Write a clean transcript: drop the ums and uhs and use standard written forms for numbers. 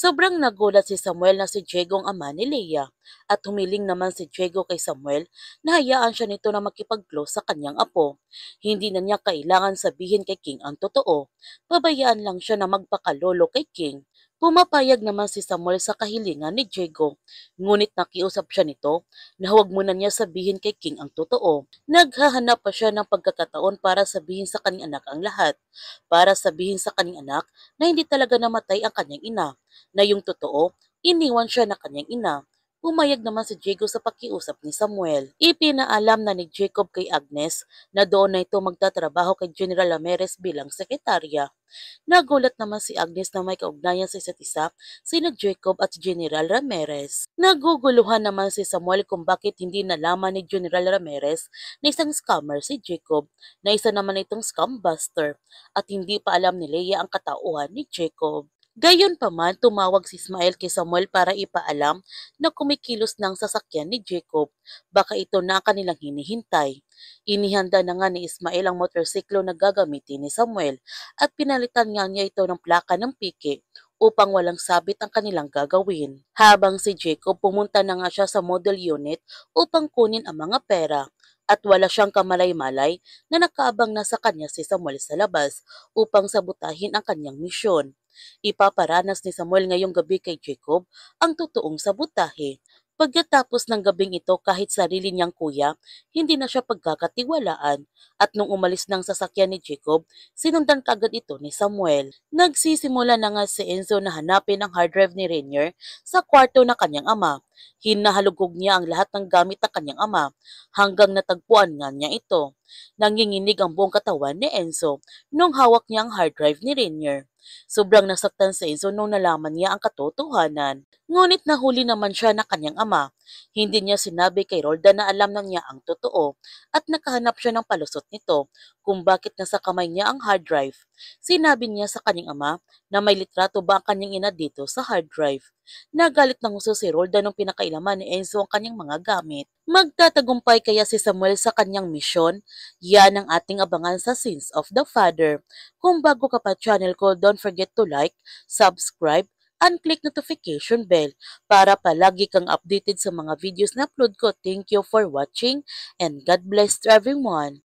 Sobrang nagulat si Samuel na si Diego ang ama ni Leia at humiling naman si Diego kay Samuel na hayaan siya nito na makipag-close sa kanyang apo. Hindi na niya kailangan sabihin kay King ang totoo. Pabayaan lang siya na magpakalolo kay King. Pumapayag naman si Samuel sa kahilingan ni Diego, ngunit nakiusap siya nito na huwag muna niya sabihin kay King ang totoo. Naghahanap pa siya ng pagkakataon para sabihin sa kanyang anak ang lahat, para sabihin sa kanyang anak na hindi talaga namatay ang kanyang ina, na yung totoo, iniwan siya ng kanyang ina. Pumayag naman si Diego sa pakiusap ni Samuel. Ipinaalam na ni Jacob kay Agnes na doon na ito magtatrabaho kay General Ramirez bilang sekretarya. Nagulat naman si Agnes na may kaugnayan sa isa't isa sina Jacob at General Ramirez. Naguguluhan naman si Samuel kung bakit hindi nalaman ni General Ramirez na isang scammer si Jacob, na isa naman itong scam buster, at hindi pa alam ni Leia ang katauhan ni Jacob. Gayunpaman, tumawag si Ismael kay Samuel para ipaalam na kumikilos ng sasakyan ni Jacob. Baka ito na ang kanilang hinihintay. Inihanda na nga ni Ismael ang motorsiklo na gagamitin ni Samuel at pinalitan nga niya ito ng plaka ng piki upang walang sabit ang kanilang gagawin. Habang si Jacob pumunta na nga siya sa model unit upang kunin ang mga pera, at wala siyang kamalay-malay na nakaabang na sa kanya si Samuel sa labas upang sabutahin ang kanyang misyon. Ipaparanas ni Samuel ngayong gabi kay Jacob ang totoong sabutahe. Pagkatapos ng gabing ito, kahit sarili niyang kuya, hindi na siya pagkakatiwalaan, at nung umalis ng sasakyan ni Jacob, sinundan kagad ito ni Samuel. Nagsisimula na nga si Enzo na hanapin ang hard drive ni Rainier sa kwarto ng kanyang ama. Hinahalugog niya ang lahat ng gamit ng kanyang ama hanggang natagpuan nga niya ito. Nanginginig ang buong katawan ni Enzo nung hawak niya ang hard drive ni Rainier. Sobrang nasaktan si Enzo nung nalaman niya ang katotohanan. Ngunit nahuli naman siya ng kanyang ama. Hindi niya sinabi kay Roldan na alam na niya ang totoo, at nakahanap siya ng palusot nito kung bakit nasa kamay niya ang hard drive. Sinabi niya sa kanyang ama na may litrato ba ang kanyang ina dito sa hard drive. Nagalit ng gusto si Roldan nung pinakailaman ni Enzo ang kanyang mga gamit. Magtatagumpay kaya si Samuel sa kanyang misyon? Yan ang ating abangan sa Sins of the Father. Kung bago ka pa channel ko, don't forget to like, subscribe, and click notification bell para palagi kang updated sa mga videos na upload ko. Thank you for watching and God bless to everyone.